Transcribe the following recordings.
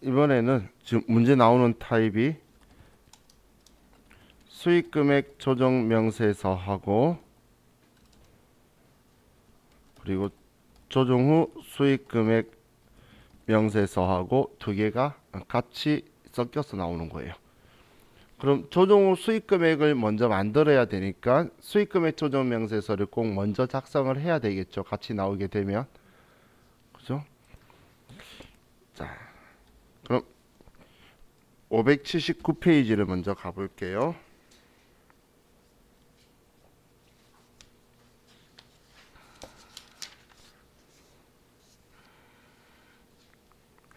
이번에는 지금 문제 나오는 타입이 수익금액 조정 명세서하고 그리고 조정 후 수익금액 명세서하고 두 개가 같이 섞여서 나오는 거예요. 그럼 조정 후 수익금액을 먼저 만들어야 되니까 수익금액 조정 명세서를 꼭 먼저 작성을 해야 되겠죠. 같이 나오게 되면. 그죠? 자, 그럼 579페이지를 먼저 가볼게요.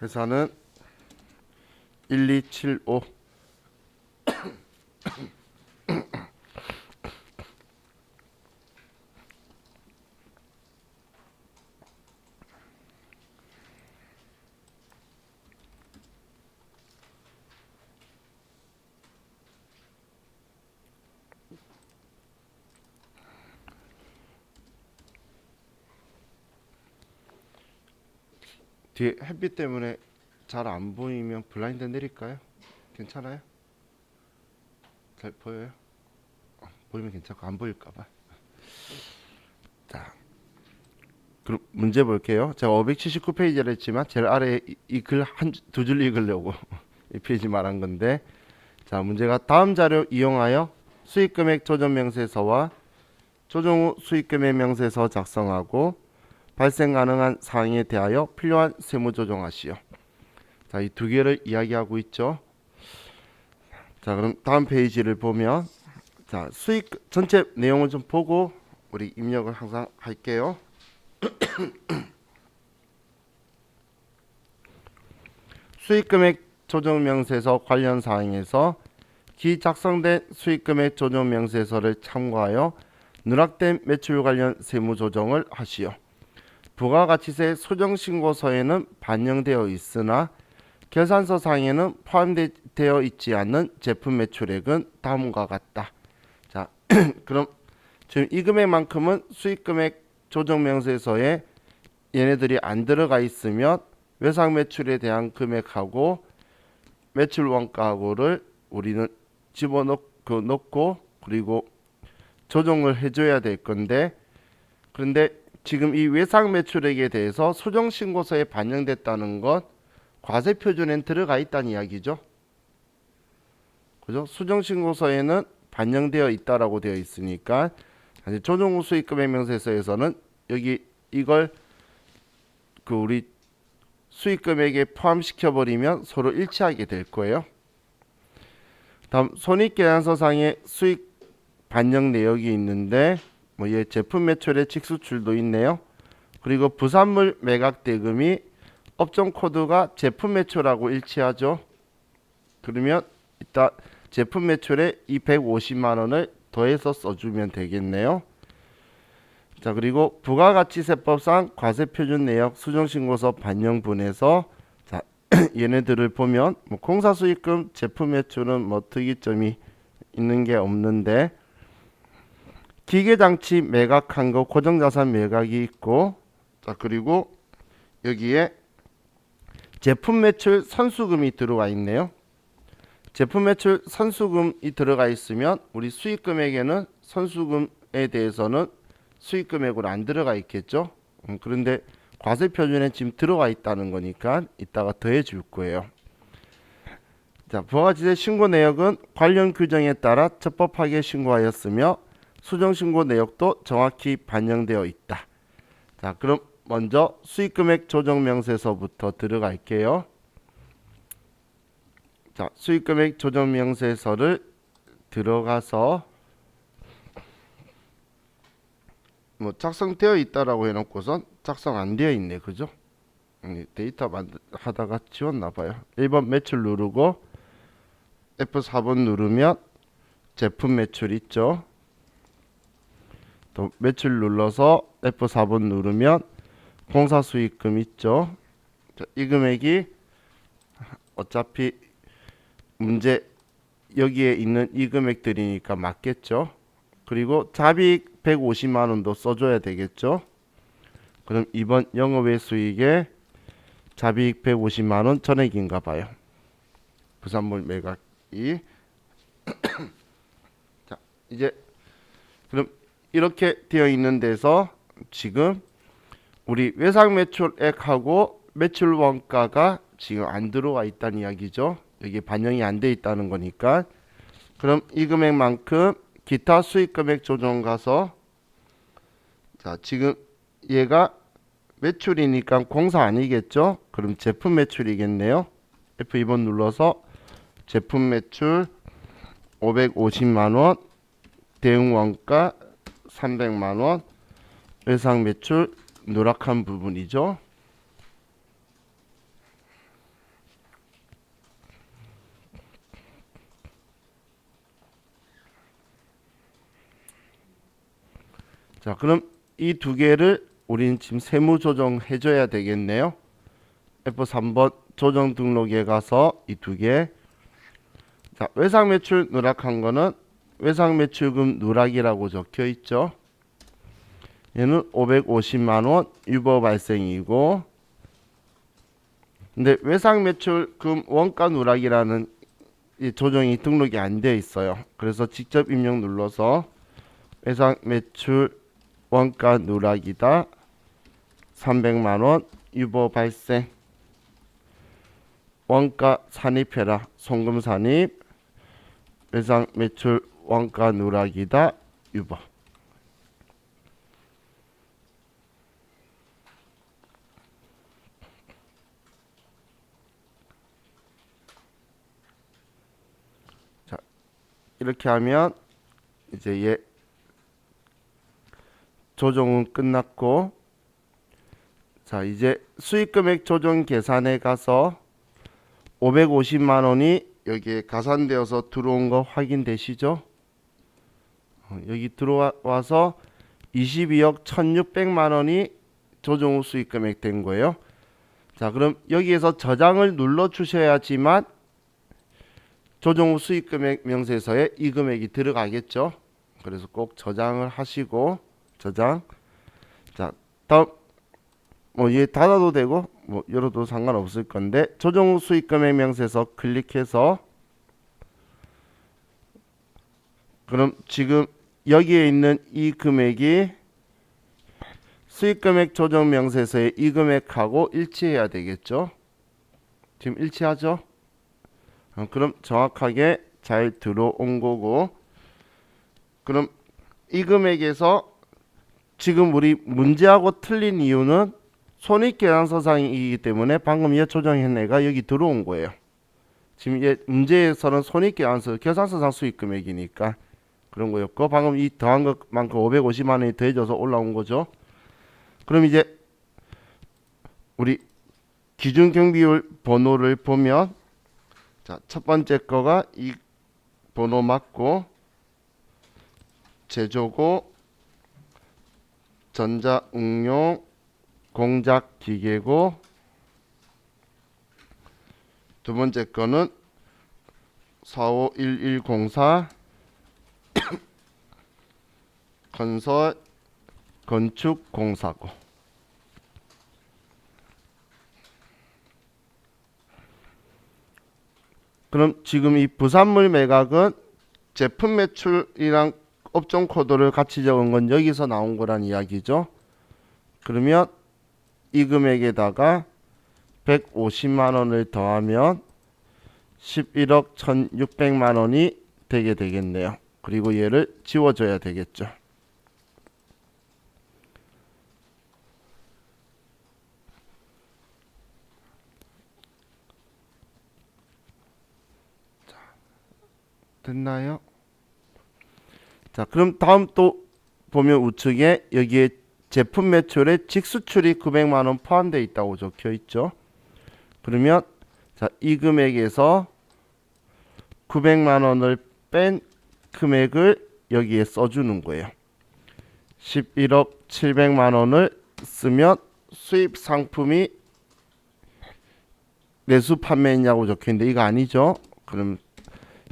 회사는 1275 뒤에 햇빛 때문에 잘 안 보이면 블라인드 내릴까요? 괜찮아요? 잘 보여요? 보이면 괜찮고 안 보일까봐. 자, 그럼 문제 볼게요. 제가 579페이지를 했지만 제일 아래에 이 글 한 두 줄 읽으려고 이 페이지 말한 건데, 자, 문제가 다음 자료 이용하여 수익금액 조정 명세서와 조정 후 수익금액 명세서 작성하고 발생 가능한 사항에 대하여 필요한 세무 조정하시오. 자, 이 두 개를 이야기하고 있죠. 자, 그럼 다음 페이지를 보면, 자, 수익 전체 내용을 좀 보고 우리 입력을 항상 할게요. 수익금액 조정 명세서 관련 사항에서 기 작성된 수익금액 조정 명세서를 참고하여 누락된 매출 관련 세무 조정을 하시오. 부가가치세 수정신고서에는 반영되어 있으나 계산서 상에는 포함되어 있지 않는 제품 매출액은 다음과 같다. 자, 그럼 지금 이 금액만큼은 수익금액 조정 명세서에 얘네들이 안 들어가 있으면 외상 매출에 대한 금액하고 매출 원가하고를 우리는 집어넣고 넣고 그리고 조정을 해줘야 될 건데, 그런데 지금 이 외상 매출액에 대해서 수정 신고서에 반영됐다는 것 과세 표준엔 들어가 있다는 이야기죠. 그죠? 수정 신고서에는 반영되어 있다라고 되어 있으니까 조정 후 수익금액 명세서에서는 여기 이걸 그 우리 수익금액에 포함시켜 버리면 서로 일치하게 될 거예요. 다음 손익계산서상에 수익 반영 내역이 있는데 얘 제품 매출의 직수출도 있네요. 그리고 부산물 매각 대금이 업종 코드가 제품 매출하고 일치하죠. 그러면 이따 제품 매출에 이 150만 원을 더해서 써주면 되겠네요. 자, 그리고 부가가치세법상 과세표준 내역 수정신고서 반영분에서 자 얘네들을 보면 공사수익금 제품 매출은 특이점이 있는 게 없는데 기계장치 매각한 거 고정자산 매각이 있고, 자 그리고 여기에 제품 매출 선수금이 들어와 있네요. 제품 매출 선수금이 들어가 있으면 우리 수익금액에는 선수금에 대해서는 수익금액으로 안 들어가 있겠죠. 그런데 과세표준에 지금 들어가 있다는 거니까 이따가 더해 줄 거예요. 자, 부가가치세 신고 내역은 관련 규정에 따라 적법하게 신고하였으며 수정신고 내역도 정확히 반영되어 있다. 자, 그럼 먼저 수익금액 조정 명세서부터 들어갈게요. 자, 수익금액 조정 명세서를 들어가서 작성되어 있다라고 해놓고선 작성 안 되어 있네, 그죠? 데이터 하다가 지웠나 봐요. 1번 매출 누르고 F4번 누르면 제품 매출 있죠. 또 매출 눌러서 F4번 누르면 공사수익금 있죠. 자, 이 금액이 어차피 문제 여기에 있는 이 금액들이니까 맞겠죠. 그리고 자비익 150만 원도 써줘야 되겠죠. 그럼 이번 영업외 수익에 자비익 150만 원 전액인가 봐요. 부산물 매각이. 자, 이제 그럼 이렇게 되어 있는 데서 지금 우리 외상 매출액하고 매출 원가가 지금 안 들어와 있다는 이야기죠. 여기 반영이 안 돼 있다는 거니까. 그럼 이 금액만큼 기타 수익 금액 조정 가서, 자, 지금 얘가 매출이니까 공사 아니겠죠? 그럼 제품 매출이겠네요. F2번 눌러서 제품 매출 550만원, 대응 원가 300만원, 외상 매출 누락한 부분이죠. 자, 그럼 이 두 개를 우리는 지금 세무 조정 해줘야 되겠네요. F3번 조정 등록에 가서 이 두 개. 자, 외상 매출 누락한 거는 외상 매출금 누락이라고 적혀 있죠. 얘는 550만원 유보 발생이고, 근데 외상 매출금 원가 누락이라는 이 조정이 등록이 안 되어 있어요. 그래서 직접 입력 눌러서 외상 매출 원가 누락이다 300만원 유보 발생, 원가 산입해라 송금 산입, 외상 매출 원가 누락이다 유보. 자, 이렇게 하면 이제 얘 조정은 끝났고, 자, 이제 수익금액 조정 계산에 가서 550만원이 여기에 가산되어서 들어온 거 확인되시죠? 여기 들어와서 22억 1600만원이 조정 후 수익금액 된 거예요. 자, 그럼 여기에서 저장을 눌러 주셔야지만 조정 후 수익금액 명세서에 이 금액이 들어가겠죠. 그래서 꼭 저장을 하시고, 저장. 자, 다음 뭐 얘 닫아도 되고 뭐 열어도 상관없을 건데, 조정 후 수익금액 명세서 클릭해서, 그럼 지금 여기에 있는 이 금액이 수익금액 조정 명세서의 이 금액하고 일치해야 되겠죠. 지금 일치하죠. 그럼 정확하게 잘 들어온 거고, 그럼 이 금액에서 지금 우리 문제하고 틀린 이유는 손익계산서상이기 때문에 방금 얘 조정한 애가 여기 들어온 거예요. 지금 얘 문제에서는 손익계산서 계산서상 수익금액이니까 그런 거였고, 방금 이 더한 것만큼 550만원이 더해져서 올라온 거죠. 그럼 이제 우리 기준경비율 번호를 보면, 자, 첫 번째 거가 이 번호 맞고, 제조고, 전자응용, 공작기계고, 두 번째 거는 451104 건설 건축공사고. 그럼 지금 이 부산물 매각은 제품 매출이랑 업종 코드를 같이 적은 건 여기서 나온 거란 이야기죠. 그러면 이 금액에다가 150만원을 더하면 11억 1600만원이 되게 되겠네요. 그리고 얘를 지워줘야 되겠죠. 됐나요? 자, 그럼 다음 또 보면 우측에 여기에 제품 매출에 직수출이 900만원 포함되어 있다고 적혀 있죠. 그러면 자, 이 금액에서 900만원을 뺀 금액을 여기에 써주는 거예요. 11억 700만원을 쓰면 수입 상품이 내수 판매했냐고 적혀있는데 이거 아니죠. 그럼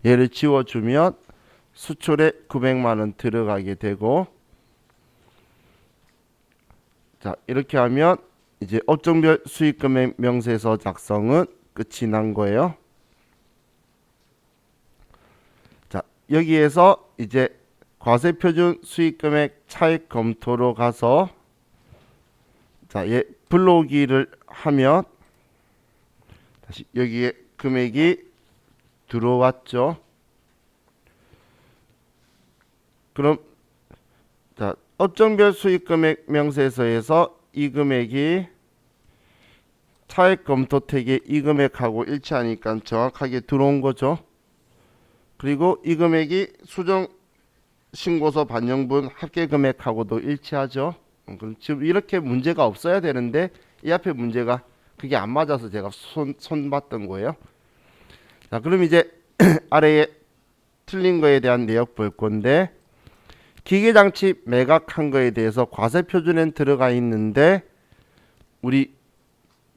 얘를 지워주면 수출에 900만원 들어가게 되고, 자, 이렇게 하면 이제 업종별 수익금액 명세서 작성은 끝이 난 거예요. 자, 여기에서 이제 과세표준 수익금액 차익 검토로 가서 자, 얘 불러오기를 하면 다시 여기에 금액이 들어왔죠. 그럼 자, 업종별 수익금액 명세서에서 이 금액이 차익 검토택의 이 금액하고 일치하니까 정확하게 들어온 거죠. 그리고 이 금액이 수정 신고서 반영분 합계 금액하고도 일치하죠. 그럼 지금 이렇게 문제가 없어야 되는데 이 앞에 문제가 그게 안 맞아서 제가 손봤던 거예요. 자, 그럼 이제 아래에 틀린 거에 대한 내역 볼 건데 기계장치 매각한 거에 대해서 과세표준엔 들어가 있는데 우리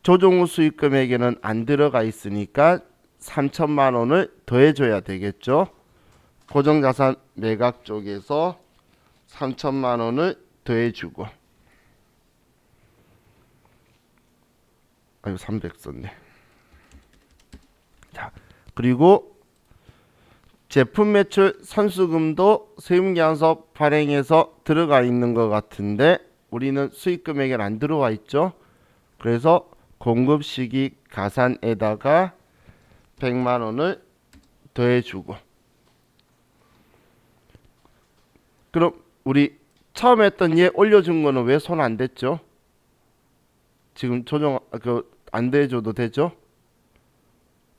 조정 후 수익금액에는 안 들어가 있으니까 3천만 원을 더해줘야 되겠죠. 고정자산 매각 쪽에서 3천만 원을 더해주고 아유 300 썼네. 자, 그리고 제품 매출 선수금도 세무계산서 발행해서 들어가 있는 것 같은데 우리는 수익금액엔 안 들어와 있죠. 그래서 공급시기 가산에다가 100만 원을 더해주고 그럼 우리 처음 했던 얘 올려준 거는 왜 손 안 댔죠? 지금 조정 안 더해줘도 되죠?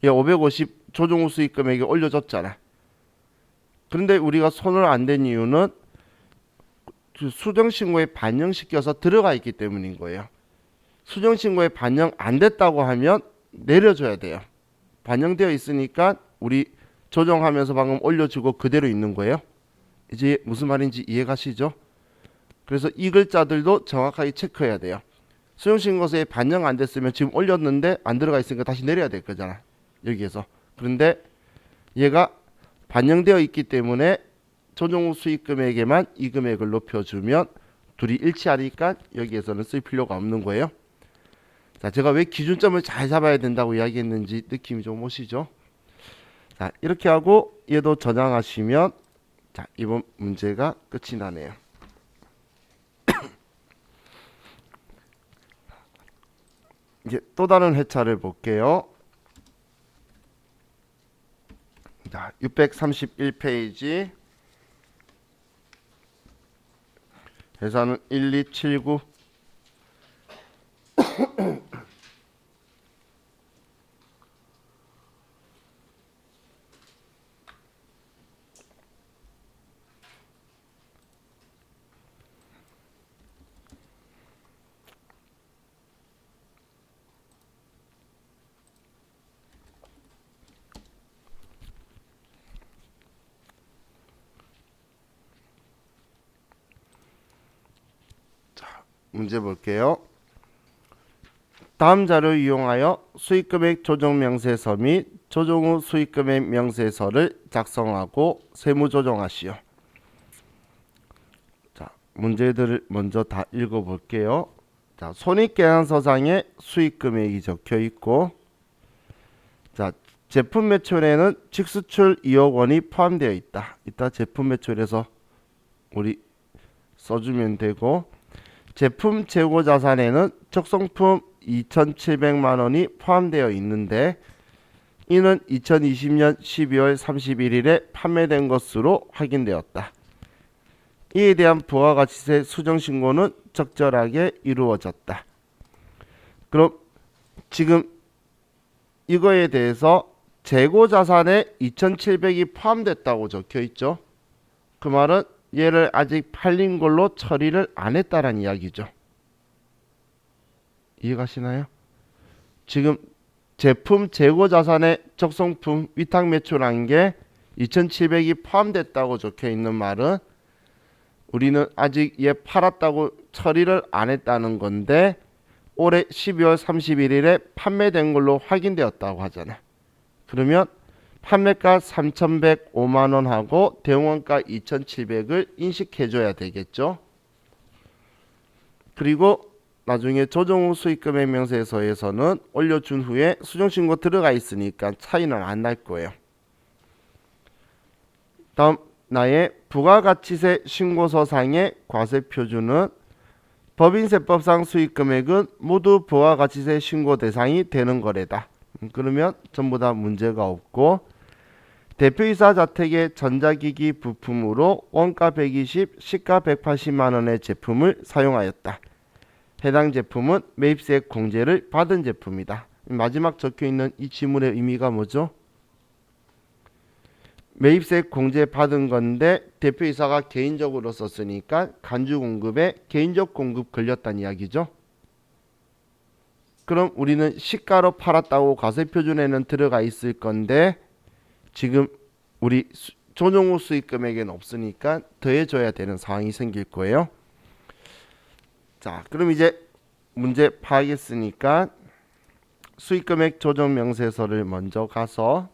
얘 550 조정 후 수익금액이 올려줬잖아. 그런데 우리가 손을 안 댄 이유는 수정신고에 반영시켜서 들어가 있기 때문인 거예요. 수정신고에 반영 안 됐다고 하면 내려줘야 돼요. 반영되어 있으니까 우리 조정하면서 방금 올려주고 그대로 있는 거예요. 이제 무슨 말인지 이해가시죠? 그래서 이 글자들도 정확하게 체크해야 돼요. 수정신고서에 반영 안 됐으면 지금 올렸는데 안 들어가 있으니까 다시 내려야 될 거잖아. 여기에서. 그런데 얘가 반영되어 있기 때문에 조정 후 수익금액에만 이 금액을 높여주면 둘이 일치하니까 여기에서는 쓸 필요가 없는 거예요. 자, 제가 왜 기준점을 잘 잡아야 된다고 이야기했는지 느낌이 좀 오시죠? 자, 이렇게 하고 얘도 저장하시면 자, 이번 문제가 끝이 나네요. 이제 또 다른 회차를 볼게요. 자, 631페이지 회사는 1279 문제 볼게요. 다음 자료를 이용하여 수익금액 조정명세서 및 조정 후 수익금액 명세서를 작성하고 세무조정하시오. 자, 문제들을 먼저 다 읽어볼게요. 자, 손익계산서상에 수익금액이 적혀있고 자, 제품 매출에는 직수출 2억 원이 포함되어 있다. 이따 제품 매출에서 우리 써주면 되고 제품 재고 자산에는 적성품 2,700만 원이 포함되어 있는데 이는 2020년 12월 31일에 판매된 것으로 확인되었다. 이에 대한 부가가치세 수정신고는 적절하게 이루어졌다. 그럼 지금 이거에 대해서 재고 자산에 2,700이 포함됐다고 적혀있죠. 그 말은 얘를 아직 팔린 걸로 처리를 안 했다라는 이야기죠. 이해가시나요? 지금 제품 재고 자산에 적성품 위탁 매출한 게 2,700이 포함됐다고 적혀 있는 말은 우리는 아직 얘 팔았다고 처리를 안 했다는 건데 올해 12월 31일에 판매된 걸로 확인되었다고 하잖아. 그러면 판매가 3,105만 원하고 대응원가 2,700을 인식해 줘야 되겠죠. 그리고 나중에 조정 후 수익금액 명세서에서는 올려준 후에 수정신고 들어가 있으니까 차이는 안 날 거예요. 다음 나의 부가가치세 신고서상의 과세표준은 법인세법상 수익금액은 모두 부가가치세 신고 대상이 되는 거래다. 그러면 전부 다 문제가 없고, 대표이사 자택의 전자기기 부품으로 원가 120, 시가 180만 원의 제품을 사용하였다. 해당 제품은 매입세 공제를 받은 제품이다. 마지막 적혀있는 이 지문의 의미가 뭐죠? 매입세 공제 받은 건데 대표이사가 개인적으로 썼으니까 간주공급에 개인적 공급 걸렸다는 이야기죠. 그럼 우리는 시가로 팔았다고 과세표준에는 들어가 있을 건데 지금 우리 조정 후 수익금액에는 없으니까 더해줘야 되는 상황이 생길 거예요. 자, 그럼 이제 문제 파악했으니까 수익금액 조정 명세서를 먼저 가서,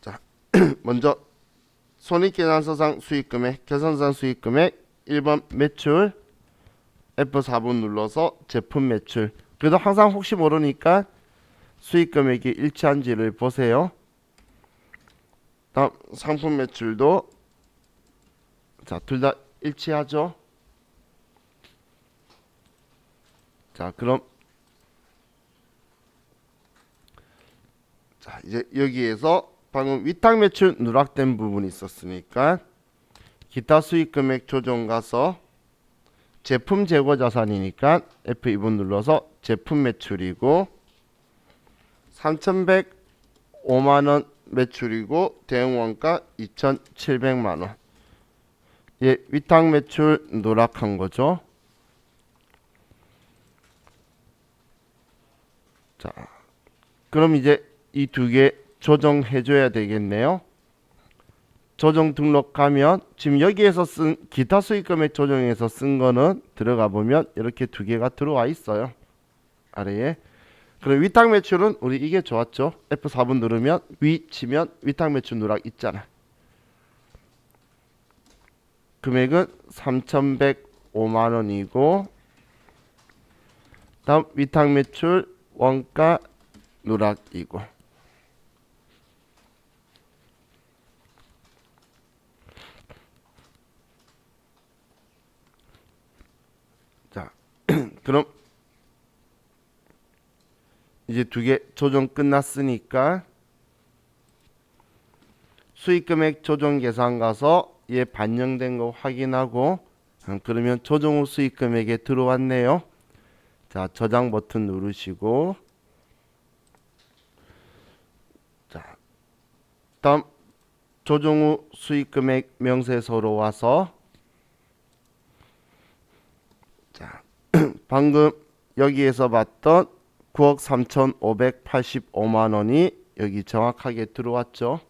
자, 먼저 손익계산서상 수익금액, 계산상 수익금액 1번 매출, F4번 눌러서 제품 매출. 그래도 항상 혹시 모르니까 수익금액이 일치한지를 보세요. 다음 상품 매출도 자, 둘 다 일치하죠. 자, 그럼 자, 이제 여기에서 방금 위탁 매출 누락된 부분이 있었으니까 기타 수익금액 조정 가서 제품 재고 자산이니까 F2번 눌러서 제품 매출이고 3,105만 원 매출이고 대응 원가 2,700만 원. 예, 위탁 매출 누락한 거죠. 자, 그럼 이제 이 두 개 조정해 줘야 되겠네요. 조정 등록하면 지금 여기에서 쓴 기타 수익금액 조정에서 쓴 거는 들어가 보면 이렇게 두 개가 들어와 있어요. 아래에. 그럼 위탁 매출은 우리 이게 좋았죠. F4번 누르면 위 치면 위탁 매출 누락 있잖아. 금액은 3,105만 원이고 다음 위탁 매출 원가 누락이고, 자 그럼 이제 두 개 조정 끝났으니까 수익금액 조정 계산 가서 얘 반영된 거 확인하고, 그러면 조정 후 수익금액에 들어왔네요. 자, 저장 버튼 누르시고, 자, 다음 조정 후 수익금액 명세서로 와서, 자, 방금 여기에서 봤던 9억 3,585만 원이 여기 정확하게 들어왔죠.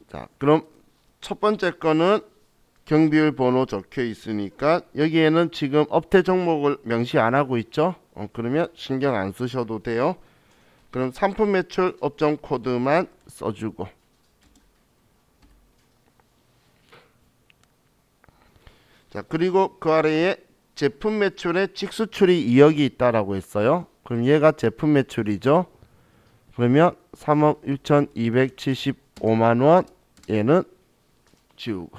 자, 그럼 첫 번째 거는 경비율 번호 적혀 있으니까 여기에는 지금 업태 종목을 명시 안 하고 있죠. 그러면 신경 안 쓰셔도 돼요. 그럼 상품 매출 업종 코드만 써주고, 자, 그리고 그 아래에 제품 매출에 직수출이 2억이 있다라고 했어요. 그럼 얘가 제품 매출이죠. 그러면 3억 6,275만 원 얘는 지우고,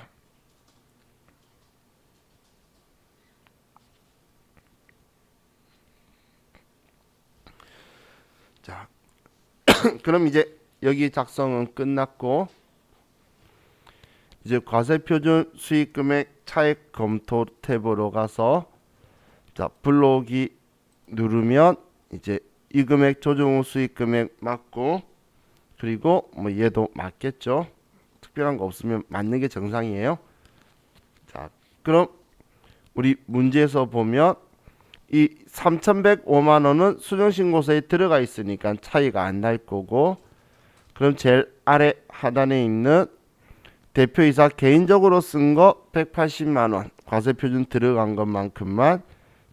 자 그럼 이제 여기 작성은 끝났고, 이제 과세표준 수익금액 차액 검토 탭으로 가서 자 불러오기 누르면 이제 이 금액 조정 후 수익금액 맞고, 그리고 뭐 얘도 맞겠죠. 특별한 거 없으면 맞는 게 정상이에요. 자, 그럼 우리 문제에서 보면 이 3,105만 원은 수정신고서에 들어가 있으니까 차이가 안 날 거고, 그럼 제일 아래 하단에 있는 대표이사 개인적으로 쓴 거 180만 원 과세표준 들어간 것만큼만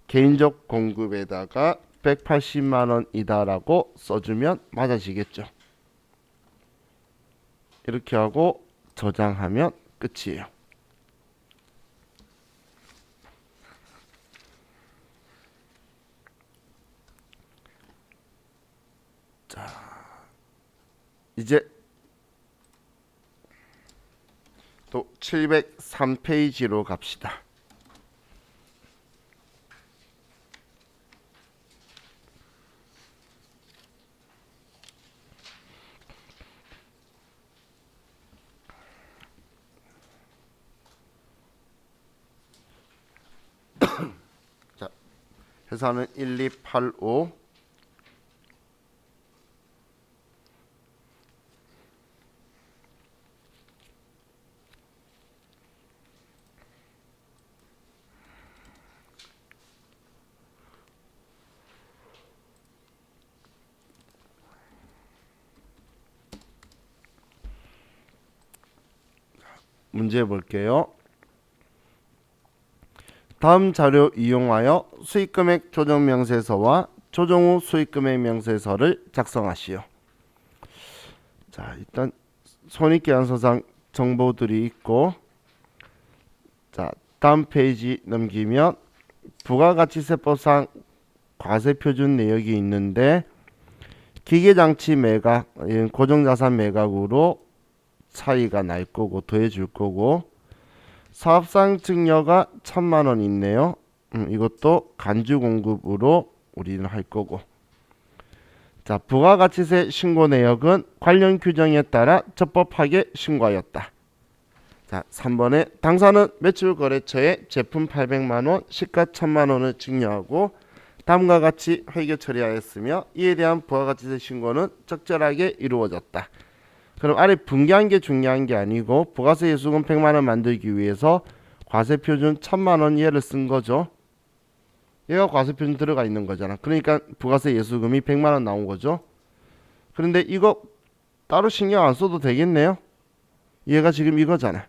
개인적 공급에다가 180만 원이다라고 써주면 맞아지겠죠. 이렇게 하고 저장하면 끝이에요. 이제 또 703페이지로 갑시다. 자, 회사는 1285. 문제 볼게요. 다음 자료 이용하여 수익금액 조정 명세서와 조정 후 수익금액 명세서를 작성하시오. 자, 일단 손익계산서상 정보들이 있고, 자, 다음 페이지 넘기면 부가가치세법상 과세표준 내역이 있는데, 기계장치 매각, 고정자산 매각으로 차이가 날 거고 더해 줄 거고, 사업상 증여가 1,000만원 있네요. 이것도 간주 공급으로 우리는 할 거고. 자, 부가가치세 신고 내역은 관련 규정에 따라 적법하게 신고하였다. 자, 3번에 당사는 매출거래처에 제품 800만원, 시가 1,000만원을 증여하고 다음과 같이 회계 처리하였으며 이에 대한 부가가치세 신고는 적절하게 이루어졌다. 그럼 아래 분개한 게 중요한 게 아니고 부가세 예수금 100만원 만들기 위해서 과세표준 1,000만원 얘를 쓴 거죠. 얘가 과세표준 들어가 있는 거잖아. 그러니까 부가세 예수금이 100만원 나온 거죠. 그런데 이거 따로 신경 안 써도 되겠네요. 얘가 지금 이거잖아.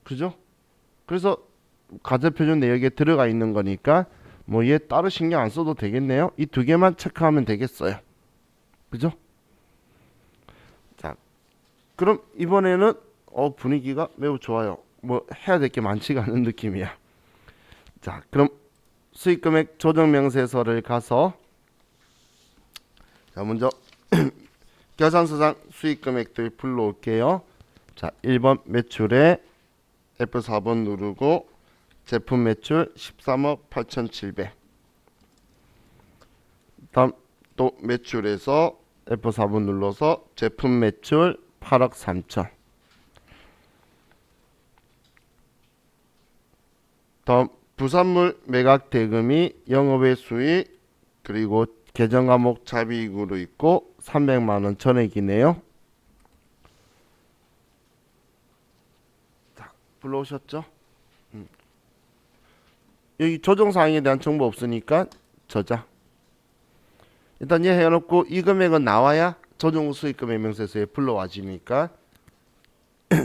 그죠? 그래서 과세표준 내역에 들어가 있는 거니까 뭐 얘 따로 신경 안 써도 되겠네요. 이 두 개만 체크하면 되겠어요. 그죠? 자, 그럼 이번에는 분위기가 매우 좋아요. 뭐 해야 될 게 많지가 않은 느낌이야. 자, 그럼 수익금액 조정명세서를 가서, 자, 먼저 계산서상 수익금액들 불러올게요. 자, 1번 매출에 F4번 누르고 제품 매출 13억 8,700. 다음 또 매출에서 F4번 눌러서 제품 매출 8억 3천. 다음 부산물 매각 대금이 영업외 수익 그리고 계정 과목 자비익으로 있고 300만원 전액이네요. 자, 불러오셨죠? 여기 조정사항에 대한 정보 없으니까 저장. 일단 얘 해놓고 이 금액은 나와야 조정 후 수익금액 명세서에 불러와지니까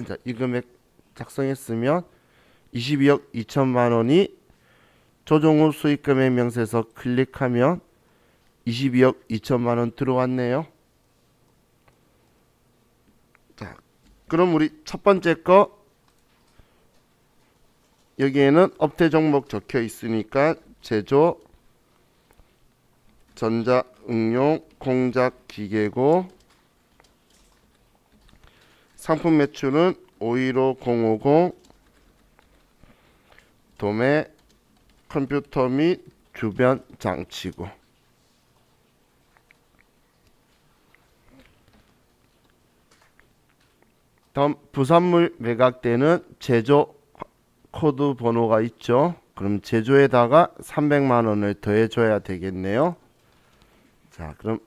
자, 이 금액 작성했으면 22억 2천만 원이 조정 후 수익금액 명세서 클릭하면 22억 2천만 원 들어왔네요. 자, 그럼 우리 첫 번째 거 여기에는 업태 종목 적혀 있으니까 제조, 전자, 응용, 공작, 기계고 상품 매출은 515050 도매, 컴퓨터 및 주변 장치고 다음 부산물 매각대는 제조 코드 번호가 있죠. 그럼 제조에다가 300만원을 더해줘야 되겠네요. 자, 그럼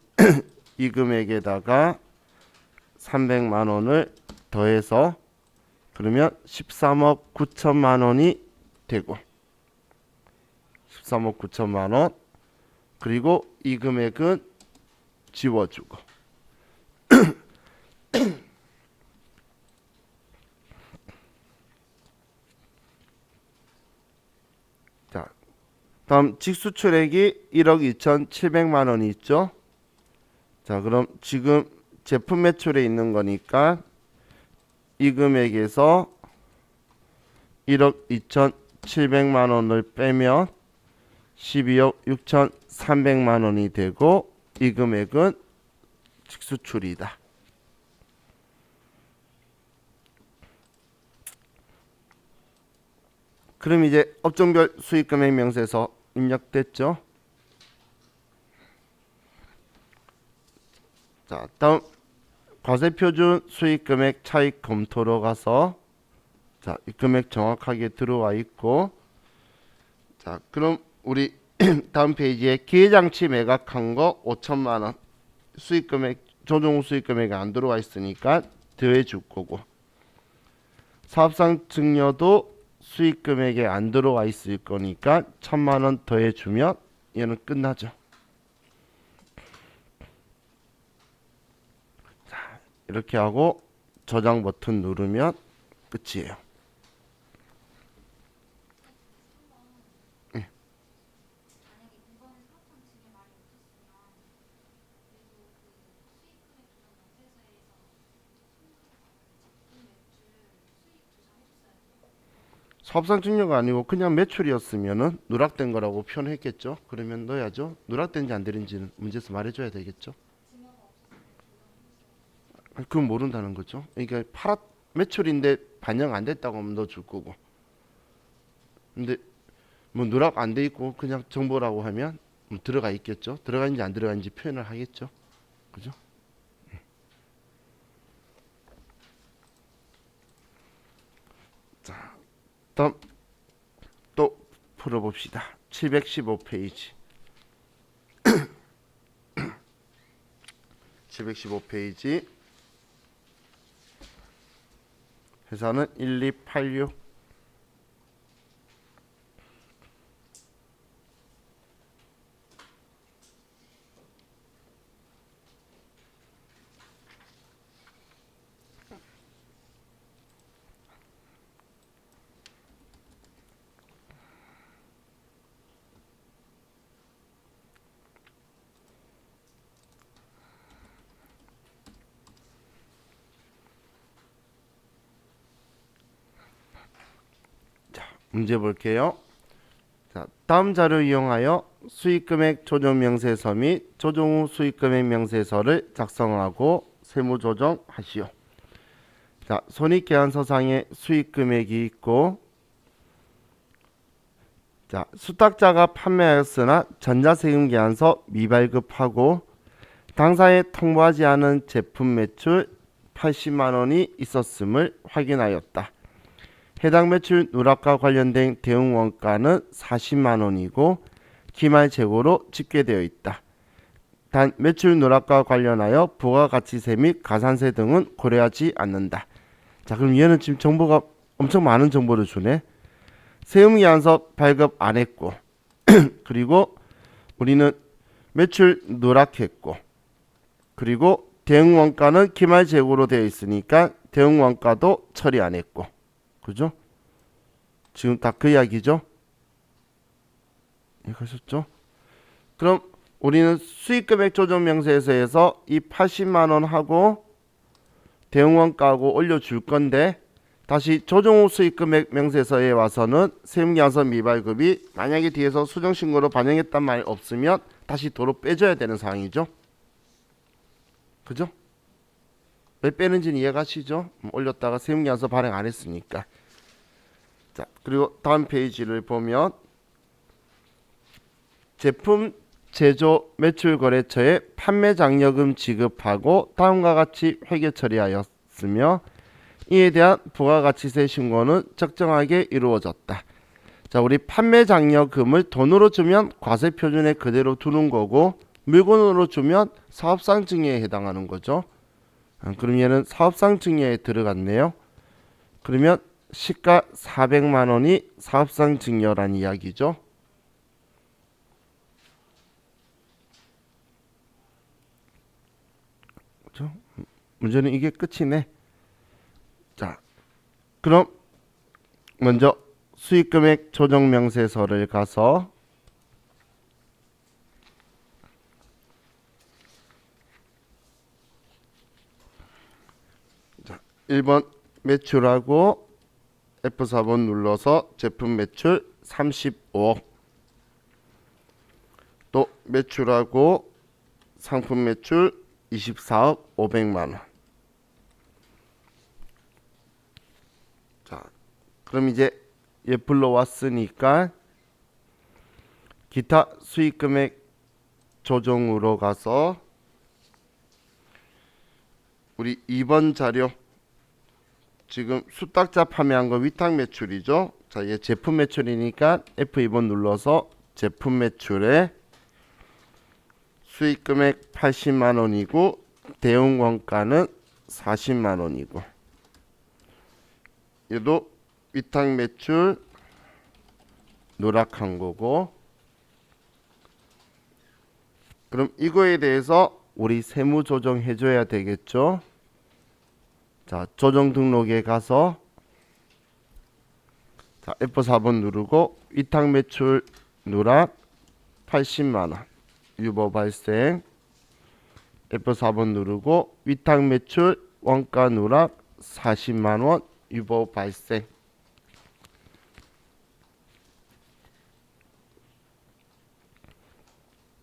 이 금액에다가 300만원을 더해서 그러면 13억 9천만원이 되고 13억 9천만원 그리고 이 금액은 지워주고 자, 다음 직수출액이 1억 2,700만원이 있죠. 자, 그럼 지금 제품 매출에 있는 거니까 이 금액에서 1억 2,700만원을 빼면 12억 6,300만원이 되고 이 금액은 직수출이다. 그럼 이제 업종별 수익금액 명세서 입력됐죠? 자, 다음 과세표준 수익금액 차익 검토로 가서 자, 이 금액 정확하게 들어와 있고 자, 그럼 우리 다음 페이지에 기회장치 매각한 거 5천만 원 수익금액 조정 후 수익금액이 안 들어와 있으니까 더해 줄 거고 사업상 증여도 수익금액에 안 들어와 있을 거니까 1,000만 원 더해 주면 얘는 끝나죠. 자, 이렇게 하고 저장 버튼 누르면 끝이에요. 사업상 증여가 아니고 그냥 매출이었으면은 누락된 거라고 표현했겠죠. 그러면 넣어야죠. 누락된지 안 되는지는 문제에서 말해줘야 되겠죠. 그건 모른다는 거죠. 그러니까 매출인데 반영 안 됐다고 하면 넣어줄 거고. 근데 뭐 누락 안 돼 있고 그냥 정보라고 하면 들어가 있겠죠. 들어가는지 안 들어가는지 표현을 하겠죠. 그죠? 자, 다음 또 풀어봅시다. 715페이지. 715페이지. 회사는 1286. 문제 볼게요. 자, 다음 자료 이용하여 수익금액 조정 명세서 및 조정 후 수익금액 명세서를 작성하고 세무조정하시오. 자, 손익계산서상에 수익금액이 있고 자, 수탁자가 판매하였으나 전자세금계산서 미발급하고 당사에 통보하지 않은 제품 매출 80만 원이 있었음을 확인하였다. 해당 매출 누락과 관련된 대응 원가는 40만 원이고 기말 재고로 집계되어 있다. 단 매출 누락과 관련하여 부가가치세 및 가산세 등은 고려하지 않는다. 자, 그럼 얘는 지금 정보가 엄청 많은 정보를 주네. 세금계산서 발급 안 했고 그리고 우리는 매출 누락했고 그리고 대응 원가는 기말 재고로 되어 있으니까 대응 원가도 처리 안 했고 그죠? 지금 다 그 이야기죠? 이해하셨죠? 그럼 우리는 수익금액 조정 명세서에서 이 80만 원 하고 대응원가하고 올려줄 건데 다시 조정 후 수익금액 명세서에 와서는 세금계산서 미발급이 만약에 뒤에서 수정신고로 반영했단 말 없으면 다시 도로 빼줘야 되는 상황이죠. 그죠? 왜 빼는지는 이해가시죠? 올렸다가 세금계산서 발행 안 했으니까. 자, 그리고 다음 페이지를 보면 제품 제조 매출 거래처에 판매 장려금 지급하고 다음과 같이 회계 처리하였으며 이에 대한 부가가치세 신고는 적정하게 이루어졌다. 자, 우리 판매 장려금을 돈으로 주면 과세 표준에 그대로 두는 거고 물건으로 주면 사업상 증여에 해당하는 거죠. 그럼 얘는 사업상 증여에 들어갔네요. 그러면 시가 400만 원이 사업상 증여란 이야기죠. 그렇죠? 문제는 이게 끝이네. 자, 그럼 먼저 수익금액 조정 명세서를 가서 자, 1번 매출하고 F4번 눌러서 제품 매출 35억 또 매출하고 상품 매출 24억 500만 원. 자, 그럼 이제 얘 불러왔으니까 기타 수익 금액 조정으로 가서 우리 2번 자료 지금 수탁자 판매한 거 위탁 매출이죠. 자, 얘 제품 매출이니까 F2번 눌러서 제품 매출에 수익 금액 80만 원이고 대응 원가는 40만 원이고 얘도 위탁 매출 누락한 거고 그럼 이거에 대해서 우리 세무 조정 해줘야 되겠죠. 자, 조정 등록에 가서 자, F4번 누르고 위탁 매출 누락 80만 원 유보 발생. F4번 누르고 위탁 매출 원가 누락 40만 원 유보 발생.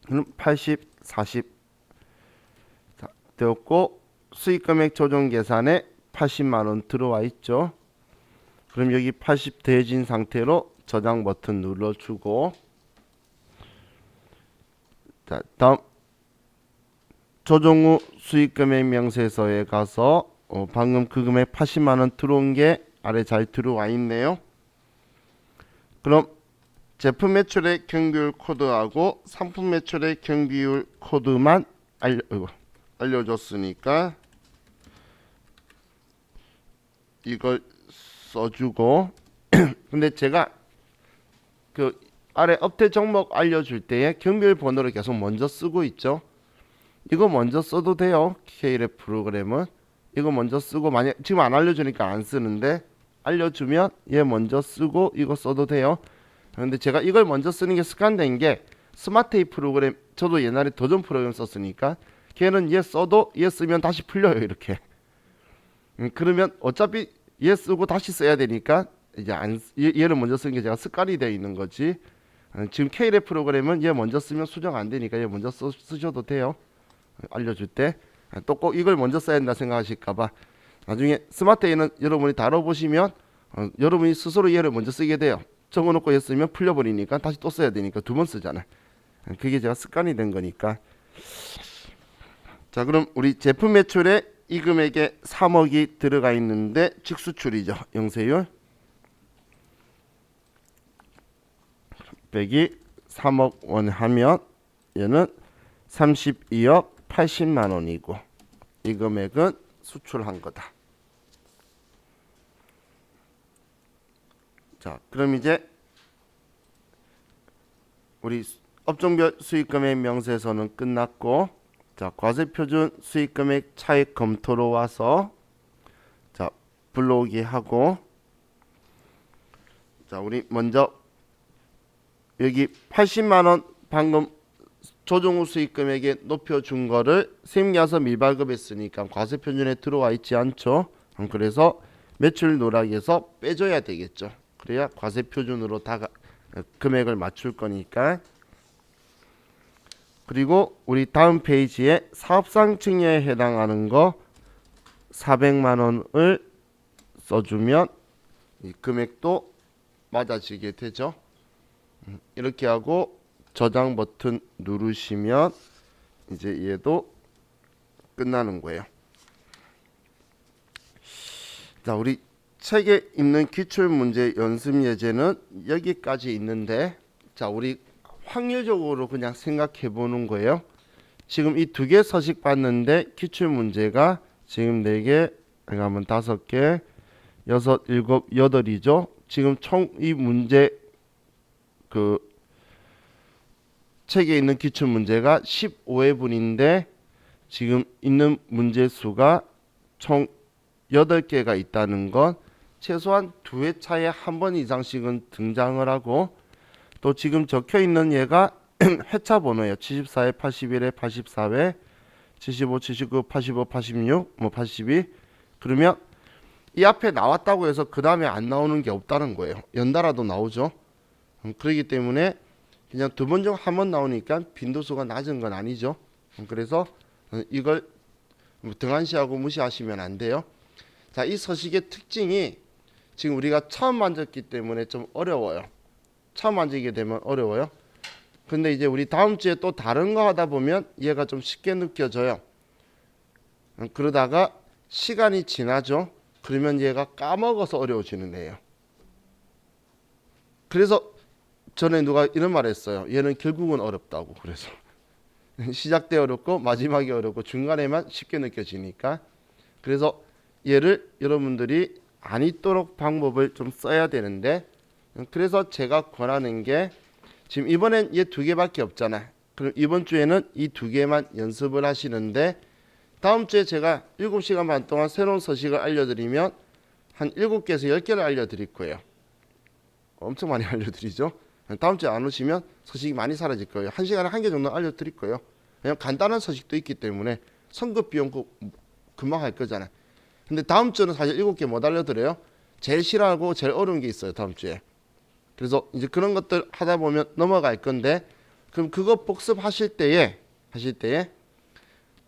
그럼 80, 40 자, 되었고 수익 금액 조정 계산에 80만 원 들어와 있죠. 그럼 여기 80 더해진 상태로 저장 버튼 눌러주고 자, 다음 조정 후 수익 금액 명세서에 가서 방금 그 금액 80만 원 들어온 게 아래 잘 들어와 있네요. 그럼 제품 매출의 경비율 코드하고 상품 매출의 경비율 코드만 알려줬으니까 이걸 써주고 근데 제가 그 아래 업태 종목 알려줄 때에 경비율 번호를 계속 먼저 쓰고 있죠. 이거 먼저 써도 돼요. K랩 프로그램은 이거 먼저 쓰고 만약 지금 안 알려주니까 안 쓰는데 알려주면 얘 먼저 쓰고 이거 써도 돼요. 근데 제가 이걸 먼저 쓰는 게 습관된 게 스마트A 프로그램 저도 옛날에 도전 프로그램 썼으니까 걔는 얘 써도 얘 쓰면 다시 풀려요 이렇게. 그러면 어차피 얘 쓰고 다시 써야 되니까 이제 얘를 먼저 쓰는 게 제가 습관이 되어 있는 거지. 지금 K랩 프로그램은 얘 먼저 쓰면 수정 안 되니까 얘 먼저 쓰셔도 돼요. 알려줄 때 또 꼭 이걸 먼저 써야 된다 생각하실까봐 나중에 스마트A는 여러분이 다뤄보시면 여러분이 스스로 얘를 먼저 쓰게 돼요. 적어놓고 얘 쓰면 풀려버리니까 다시 또 써야 되니까 두 번 쓰잖아. 그게 제가 습관이 된 거니까. 자, 그럼 우리 제품 매출에 이 금액에 3억이 들어가 있는데 직수출이죠. 영세율 빼기 3억 원 하면 얘는 32억 80만 원이고 이 금액은 수출한 거다. 자, 그럼 이제 우리 업종별 수익금액 명세서는 끝났고 자, 과세표준 수익금액 차익 검토로 와서 자, 불러오기 하고 자, 우리 먼저 여기 80만 원 방금 조정 후 수익 금액에 높여준 거를 세임계와서 미발급했으니까 과세표준에 들어와 있지 않죠. 그래서 매출 누락에서 빼줘야 되겠죠. 그래야 과세표준으로 금액을 맞출 거니까. 그리고 우리 다음 페이지에 사업상 증여에 해당하는 거 400만 원을 써주면 이 금액도 맞아지게 되죠. 이렇게 하고 저장 버튼 누르시면 이제 얘도 끝나는 거예요. 자, 우리 책에 있는 기출문제 연습 예제는 여기까지 있는데 자, 우리 확률적으로 그냥 생각해 보는 거예요. 지금 이 두 개 서식 봤는데 기출문제가 지금 4개, 그러면 5개, 6, 7, 8이죠. 지금 총 이 문제 그 책에 있는 기출문제가 15회분인데 지금 있는 문제 수가 총 8개가 있다는 건 최소한 2회 차에 한 번 이상씩은 등장을 하고 또 지금 적혀 있는 얘가 회차 번호예요. 74회, 81회, 84회, 75, 79, 85, 86, 82. 그러면 이 앞에 나왔다고 해서 그 다음에 안 나오는 게 없다는 거예요. 연달아도 나오죠. 그렇기 때문에 그냥 두 번 중 한 번 나오니까 빈도수가 낮은 건 아니죠. 그래서 이걸 등한시하고 무시하시면 안 돼요. 자, 이 서식의 특징이 지금 우리가 처음 만졌기 때문에 좀 어려워요. 처음 만지게 되면 어려워요. 근데 이제 우리 다음 주에 또 다른 거 하다 보면 얘가 좀 쉽게 느껴져요. 그러다가 시간이 지나죠. 그러면 얘가 까먹어서 어려워지는 애예요. 그래서 전에 누가 이런 말 했어요. 얘는 결국은 어렵다고. 그래서 시작 때 어렵고 마지막에 어렵고 중간에만 쉽게 느껴지니까. 그래서 얘를 여러분들이 안 잊도록 방법을 좀 써야 되는데, 그래서 제가 권하는 게 지금 이번엔 얘 두 개밖에 없잖아. 그럼 이번 주에는 이 두 개만 연습을 하시는데, 다음 주에 제가 7시간 반 동안 새로운 서식을 알려드리면 한 7개에서 10개를 알려드릴 거예요. 엄청 많이 알려드리죠. 다음 주에 안 오시면 서식이 많이 사라질 거예요. 1시간에 1개 정도 알려드릴 거예요. 왜냐면 간단한 서식도 있기 때문에 성급 비용 금방 할 거잖아. 근데 다음 주는 사실 7개 못 알려드려요. 제일 싫어하고 제일 어려운 게 있어요, 다음 주에. 그래서 이제 그런 것들 하다 보면 넘어갈 건데, 그럼 그거 복습하실 때에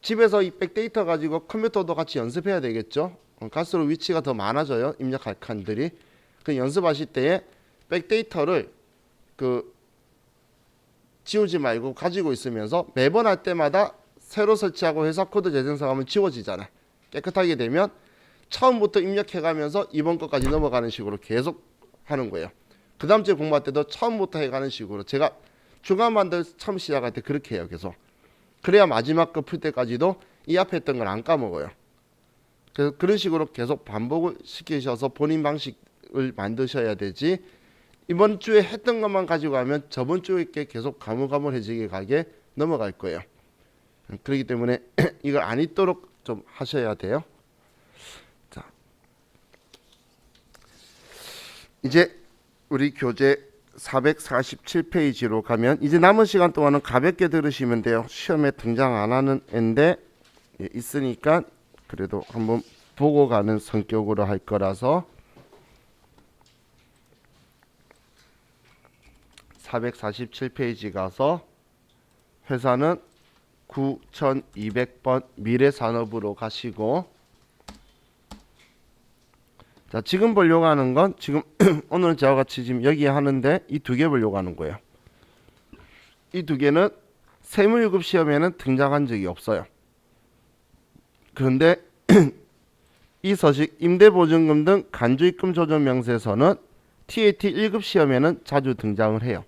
집에서 이 백데이터 가지고 컴퓨터도 같이 연습해야 되겠죠. 갈수록 위치가 더 많아져요, 입력할 칸들이. 그 연습하실 때에 백데이터를 지우지 말고 가지고 있으면서 매번 할 때마다 새로 설치하고 회사 코드 재생성하면 지워지잖아. 깨끗하게 되면 처음부터 입력해가면서 이번 것까지 넘어가는 식으로 계속 하는 거예요. 그 다음 주에 공부할 때도 처음부터 해가는 식으로, 제가 중간 만들 처음 시작할 때 그렇게 해요, 계속. 그래야 마지막 거 풀 때까지도 이 앞에 했던 걸 안 까먹어요. 그래서 그런 식으로 계속 반복을 시키셔서 본인 방식을 만드셔야 되지, 이번 주에 했던 것만 가지고 하면 저번 주에 게 계속 가물가물해지게 가게 넘어갈 거예요. 그렇기 때문에 이걸 안 잊도록 좀 하셔야 돼요. 자, 이제 우리 교재 447페이지로 가면 이제 남은 시간 동안은 가볍게 들으시면 돼요. 시험에 등장 안 하는 애인데 있으니까 그래도 한번 보고 가는 성격으로 할 거라서 447페이지 가서 회사는 9200번 미래산업으로 가시고, 자, 지금 보려고 하는 건 지금 오늘은 저와 같이 지금 여기 하는데 이 두 개 보려고 하는 거예요. 이 두 개는 세무 1급 시험에는 등장한 적이 없어요. 그런데 이 서식 임대보증금 등 간주입금 조정 명세서는 TAT 1급 시험에는 자주 등장을 해요.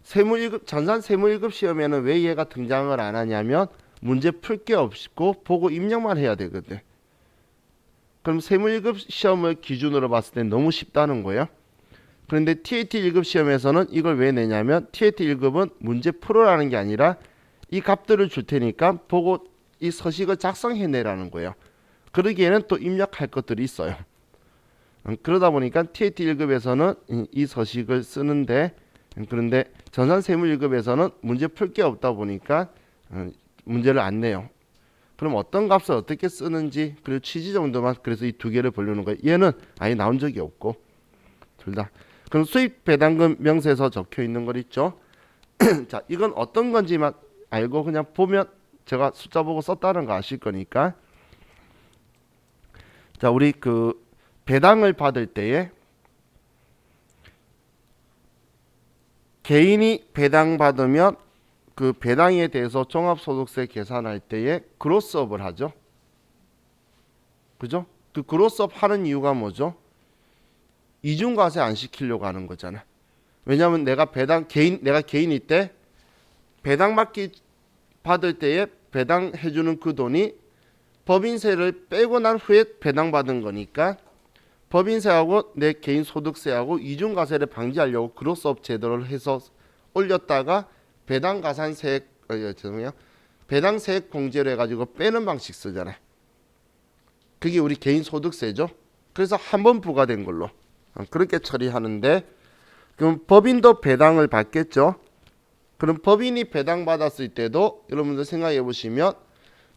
세무 1급, 전산 세무 1급 시험에는 왜 얘가 등장을 안 하냐면 문제 풀 게 없고 보고 입력만 해야 되거든. 그럼 세무 1급 시험을 기준으로 봤을 때 너무 쉽다는 거예요. 그런데 TAT 1급 시험에서는 이걸 왜 내냐면 TAT 1급은 문제 풀어라는 게 아니라 이 값들을 줄 테니까 보고 이 서식을 작성해내라는 거예요. 그러기에는 또 입력할 것들이 있어요. 그러다 보니까 TAT 1급에서는 이 서식을 쓰는데, 그런데 전산 세무 1급에서는 문제 풀 게 없다 보니까 문제를 안 내요. 그럼 어떤 값을 어떻게 쓰는지, 그리고 취지 정도만, 그래서 이 두 개를 보려는 거예요. 얘는 아예 나온 적이 없고 둘 다. 그럼 수입 배당금 명세서 적혀 있는 거 있죠. 자, 이건 어떤 건지만 알고 그냥 보면 제가 숫자 보고 썼다는 거 아실 거니까. 자, 우리 배당을 받을 때에 개인이 배당 받으면 그 배당에 대해서 종합소득세 계산할 때에 그로스업을 하죠. 그죠? 그 그로스업 하는 이유가 뭐죠? 이중과세 안 시키려고 하는 거잖아. 왜냐하면 내가 개인일 때 배당 받을 때에 배당해주는 그 돈이 법인세를 빼고 난 후에 배당받은 거니까 법인세하고 내 개인 소득세하고 이중과세를 방지하려고 그로스업 제도를 해서 올렸다가 배당세액 공제로 해가지고 빼는 방식 쓰잖아요. 그게 우리 개인 소득세죠. 그래서 한 번 부과된 걸로 그렇게 처리하는데, 그럼 법인도 배당을 받겠죠. 그럼 법인이 배당받았을 때도 여러분들 생각해 보시면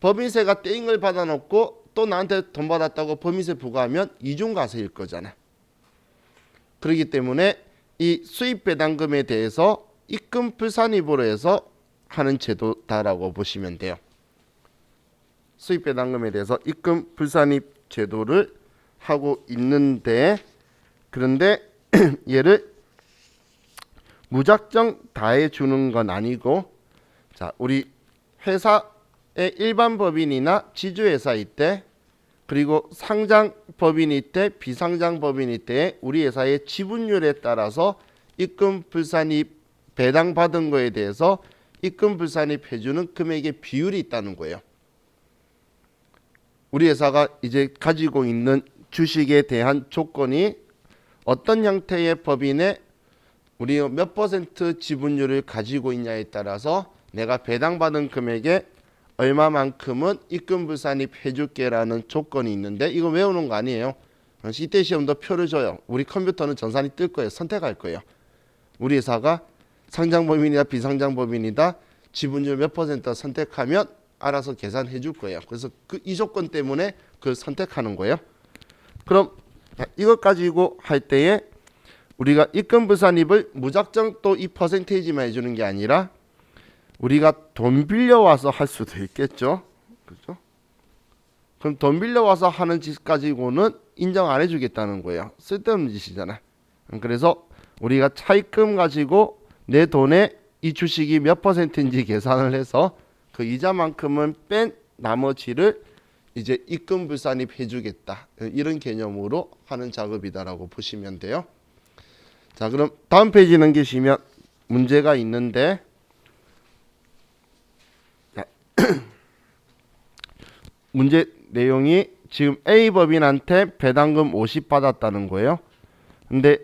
법인세가 떼인 걸 받아놓고 또 나한테 돈 받았다고 법인세 부과하면 이중과세일 거잖아. 그렇기 때문에 이 수입배당금에 대해서 입금 불산입으로 해서 하는 제도다라고 보시면 돼요. 수입 배당금에 대해서 입금 불산입 제도를 하고 있는데, 그런데 얘를 무작정 다 해주는 건 아니고, 자, 우리 회사의 일반 법인이나 지주회사일 때, 그리고 상장 법인일 때, 비상장 법인일 때 우리 회사의 지분율에 따라서 입금 불산입 배당 받은 거에 대해서 입금 불산입 해주는 금액의 비율이 있다는 거예요. 우리 회사가 이제 가지고 있는 주식에 대한 조건이 어떤 형태의 법인에 우리 몇 퍼센트 지분율을 가지고 있냐에 따라서 내가 배당받은 금액에 얼마만큼은 입금 불산입 해줄게라는 조건이 있는데, 이거 외우는 거 아니에요. 이때 시험도 표를 줘요. 우리 컴퓨터는 전산이 뜰 거예요. 선택할 거예요. 우리 회사가 상장법인이다 비상장법인이다 지분율 몇 퍼센트 선택하면 알아서 계산해 줄 거예요. 그래서 이 조건 때문에 그걸 선택하는 거예요. 그럼 이것 가지고 할 때에 우리가 입금 불산입을 무작정 또 이 퍼센테이지만 해주는 게 아니라 우리가 돈 빌려와서 할 수도 있겠죠. 그렇죠? 그럼 돈 빌려와서 하는 짓 가지고는 인정 안 해주겠다는 거예요. 쓸데없는 짓이잖아. 그래서 우리가 차입금 가지고 내 돈에 이 주식이 몇 퍼센트인지 계산을 해서 그 이자만큼은 뺀 나머지를 이제 입금 불산입 해주겠다. 이런 개념으로 하는 작업이다라고 보시면 돼요. 자, 그럼 다음 페이지 넘기시면 문제가 있는데, 문제 내용이 지금 A 법인한테 배당금 50 받았다는 거예요. 근데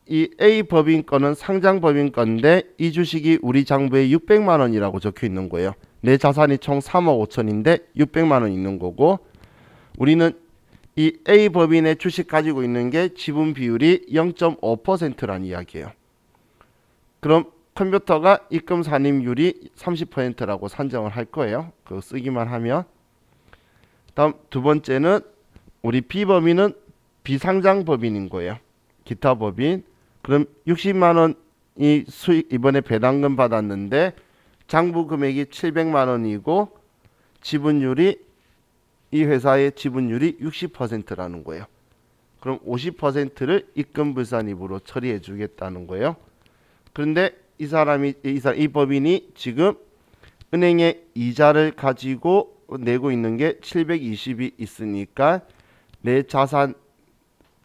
이 A 법인 거는 상장 법인 건데 이 주식이 우리 장부에 600만 원이라고 적혀 있는 거예요. 내 자산이 총 3억 5천인데 600만 원 있는 거고, 우리는 이 A 법인의 주식 가지고 있는 게 지분 비율이 0.5%란 이야기예요. 그럼 컴퓨터가 입금 산입률이 30%라고 산정을 할 거예요. 그거 쓰기만 하면. 다음 두 번째는 우리 B 법인은 비상장 법인인 거예요. 기타 법인. 그럼 60만 원이 수익 이번에 배당금 받았는데 장부 금액이 700만 원이고 지분율이 이 회사의 지분율이 60%라는 거예요. 그럼 50%를 입금 불산입으로 처리해 주겠다는 거예요. 그런데 이 법인이 지금 은행에 이자를 가지고 내고 있는 게 720이 있으니까 내 자산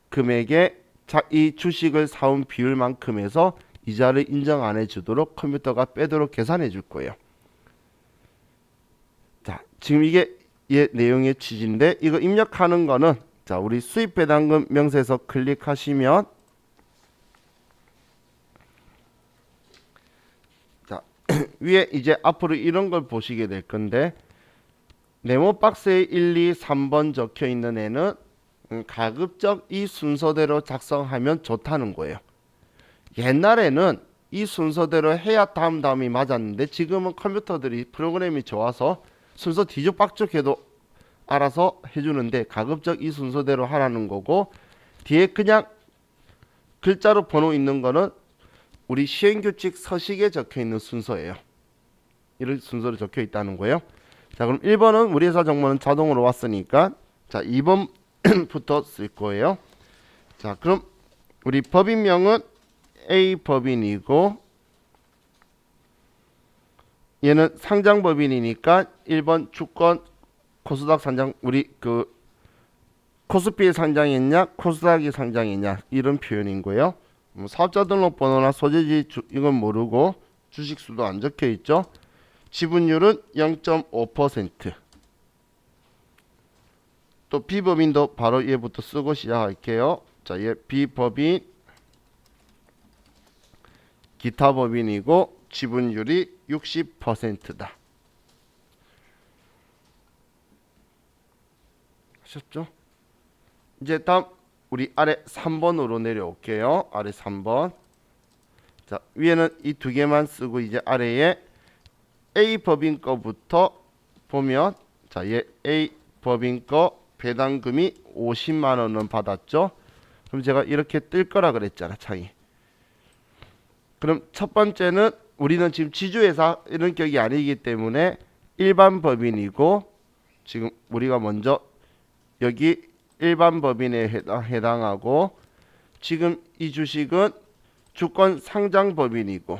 금액에 이 주식을 사온 비율만큼 해서 이자를 인정 안 해주도록 컴퓨터가 빼도록 계산해 줄 거예요. 자, 지금 이게 얘 내용의 취지인데, 이거 입력하는 거는, 자, 우리 수입 배당금 명세서 클릭하시면, 자, 위에 이제 앞으로 이런 걸 보시게 될 건데, 네모 박스에 1, 2, 3번 적혀 있는 애는 가급적 이 순서대로 작성하면 좋다는 거예요. 옛날에는 이 순서대로 해야 다음이 맞았는데 지금은 컴퓨터들이 프로그램이 좋아서 순서 뒤죽박죽해도 알아서 해주는데 가급적 이 순서대로 하라는 거고, 뒤에 그냥 글자로 번호 있는 거는 우리 시행규칙 서식에 적혀 있는 순서예요. 이런 순서로 적혀 있다는 거예요. 자, 그럼 1번은 우리 회사 정보는 자동으로 왔으니까, 자, 2번부터 쓸 거예요. 자, 그럼 우리 법인명은 A 법인이고 얘는 상장 법인이니까 1번 주권 코스닥 상장, 우리 그 코스피에 상장했냐 코스닥이 상장했냐 이런 표현인 거예요. 사업자 등록번호나 소재지 이건 모르고 주식수도 안 적혀 있죠. 지분율은 0.5%. 또 B법인도 바로 얘부터 쓰고 시작할게요. 자, 얘 B법인 기타 법인이고 지분율이 60%다. 하셨죠? 이제 다음 우리 아래 3번으로 내려올게요. 아래 3번. 자, 위에는 이 두 개만 쓰고 이제 아래에 A 법인 거부터 보면, 자, 얘 A 법인 거 배당금이 50만 원은 받았죠. 그럼 제가 이렇게 뜰 거라 그랬잖아, 창이. 그럼 첫 번째는 우리는 지금 지주회사 이런 격이 아니기 때문에 일반 법인이고, 지금 우리가 먼저 여기 일반 법인에 해당하고 지금 이 주식은 주권 상장 법인이고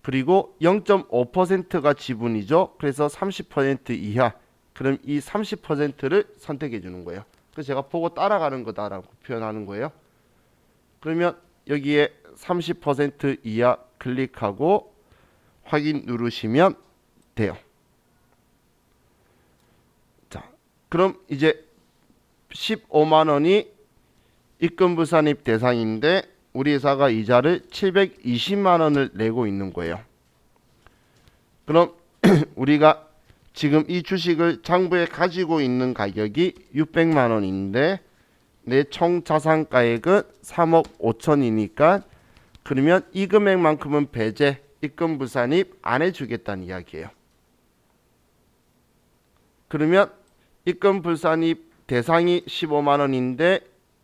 그리고 0.5%가 지분이죠. 그래서 30% 이하. 그럼 이 30%를 선택해 주는 거예요. 그래서 제가 보고 따라가는 거다라고 표현하는 거예요. 그러면 여기에 30% 이하 클릭하고 확인 누르시면 돼요. 자, 그럼 이제 15만 원이 입금부산입 대상인데 우리 회사가 이자를 720만 원을 내고 있는 거예요. 그럼 우리가 지금 이 주식을 장부에 가지고 있는 가격이 600만 원인데 내 총 자산가액은 3억 5천이니까 그러면 이 금액만큼은 배제, 입금부산입 안 해주겠다는 이야기예요. 그러면 입금부산입 대상이 15만 원인데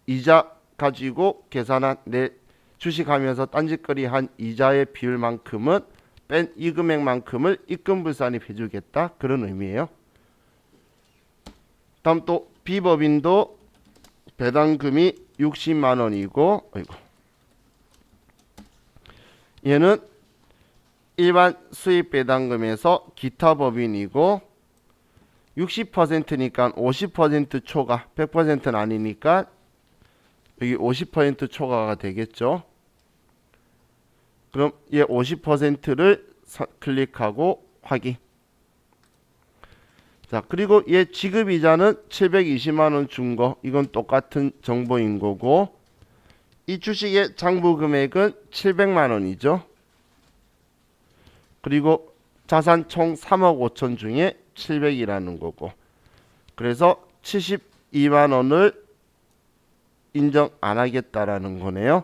이자 가지고 계산한 내 주식하면서 딴짓거리 한 이자의 비율만큼은 뺀 이 금액만큼을 입금부산입 해주겠다 그런 의미예요. 다음 또 B법인도 배당금이 60만 원이고 얘는 일반 수입 배당금에서 기타 법인이고 60%니까 50% 초과 100%는 아니니까 여기 50% 초과가 되겠죠. 그럼 얘 50%를 클릭하고 확인. 자, 그리고 얘 지급이자는 720만 원 준 거 이건 똑같은 정보인 거고 이 주식의 장부 금액은 700만 원이죠. 그리고 자산 총 3억 5천 중에 700이라는 거고 그래서 72만 원을 인정 안 하겠다라는 거네요.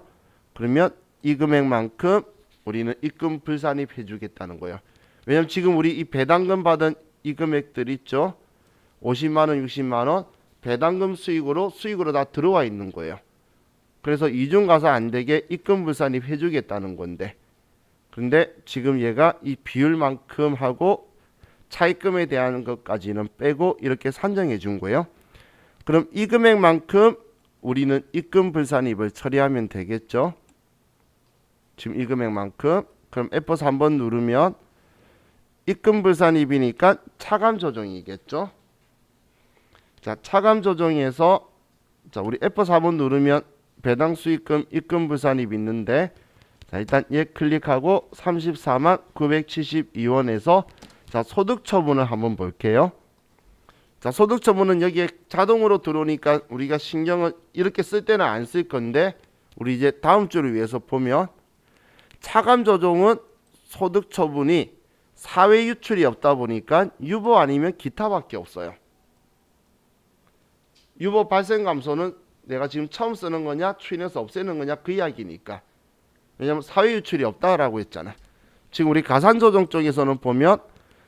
그러면 이 금액만큼 우리는 입금 불산입 해주겠다는 거예요. 왜냐면 지금 우리 이 배당금 받은 이 금액들 있죠. 50만 원, 60만 원 배당금 수익으로 다 들어와 있는 거예요. 그래서 이중 가서 안 되게 입금 불산입 해주겠다는 건데 근데 지금 얘가 이 비율만큼 하고 차입금에 대한 것까지는 빼고 이렇게 산정해 준 거예요. 그럼 이 금액만큼 우리는 입금 불산입을 처리하면 되겠죠. 지금 이 금액만큼 그럼 F4 한번 누르면 입금 불산입이니까 차감 조정이겠죠. 자, 차감 조정에서 자, 우리 F4 한번 누르면 배당 수익금 입금 불산입 있는데 자, 일단 얘 클릭하고 34만 972원에서 자, 소득 처분을 한번 볼게요. 자, 소득 처분은 여기에 자동으로 들어오니까 우리가 신경을 이렇게 쓸 때는 안 쓸 건데 우리 이제 다음 주를 위해서 보면 차감 조정은 소득 처분이 사회 유출이 없다 보니까 유보 아니면 기타밖에 없어요. 유보 발생 감소는 내가 지금 처음 쓰는 거냐 추인해서 없애는 거냐 그 이야기니까. 왜냐면 사회 유출이 없다라고 했잖아. 지금 우리 가산 조정 쪽에서는 보면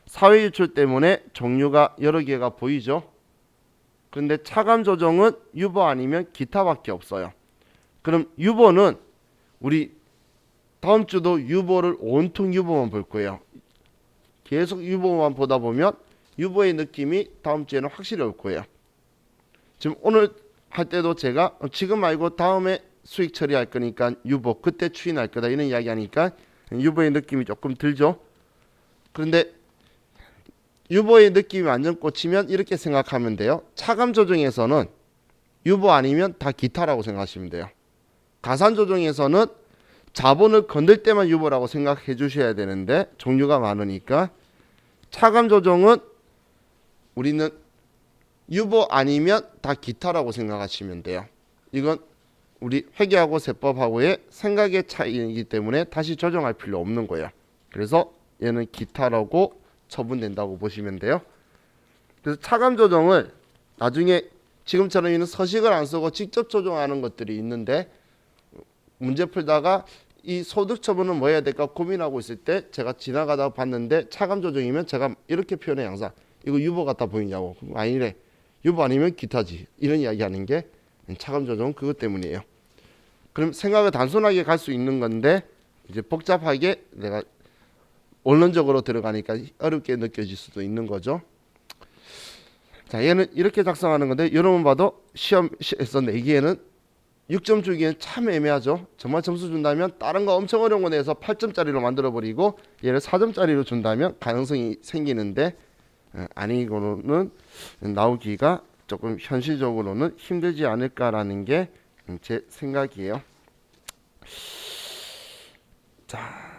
사회 유출 때문에 종류가 여러 개가 보이죠. 그런데 차감 조정은 유보 아니면 기타밖에 없어요. 그럼 유보는 우리 다음 주도 유보를 온통 유보만 볼 거예요. 계속 유보만 보다 보면 유보의 느낌이 다음 주에는 확실히 올 거예요. 지금 오늘 할 때도 제가 지금 말고 다음에 수익 처리할 거니까 유보 그때 추인할 거다 이런 이야기 하니까 유보의 느낌이 조금 들죠. 그런데 유보의 느낌이 완전 꽂히면 이렇게 생각하면 돼요. 차감 조정에서는 유보 아니면 다 기타라고 생각하시면 돼요. 가산 조정에서는 자본을 건들 때만 유보라고 생각해 주셔야 되는데 종류가 많으니까 차감 조정은 우리는 유보 아니면 다 기타라고 생각하시면 돼요. 이건 우리 회계하고 세법하고의 생각의 차이이기 때문에 다시 조정할 필요 없는 거예요. 그래서 얘는 기타라고 처분된다고 보시면 돼요. 그래서 차감 조정을 나중에 지금처럼 이는 서식을 안 쓰고 직접 조정하는 것들이 있는데 문제 풀다가 이 소득 처분은 뭐 해야 될까 고민하고 있을 때 제가 지나가다 봤는데 차감 조정이면 제가 이렇게 표현해 항상 이거 유보 같아 보이냐고. 아니래. 유보 아니면 기타지. 이런 이야기 하는 게 차감 조정은 그것 때문이에요. 그럼 생각을 단순하게 갈 수 있는 건데 이제 복잡하게 내가 원론적으로 들어가니까 어렵게 느껴질 수도 있는 거죠. 자, 얘는 이렇게 작성하는 건데 여러분 봐도 시험에서 내기에는 6점 주기엔 참 애매하죠. 정말 점수 준다면 다른 거 엄청 어려운 거 내서 8점짜리로 만들어 버리고 얘를 4점짜리로 준다면 가능성이 생기는데 아니고는 나오기가 조금 현실적으로는 힘들지 않을까라는 게 제 생각이에요. 자,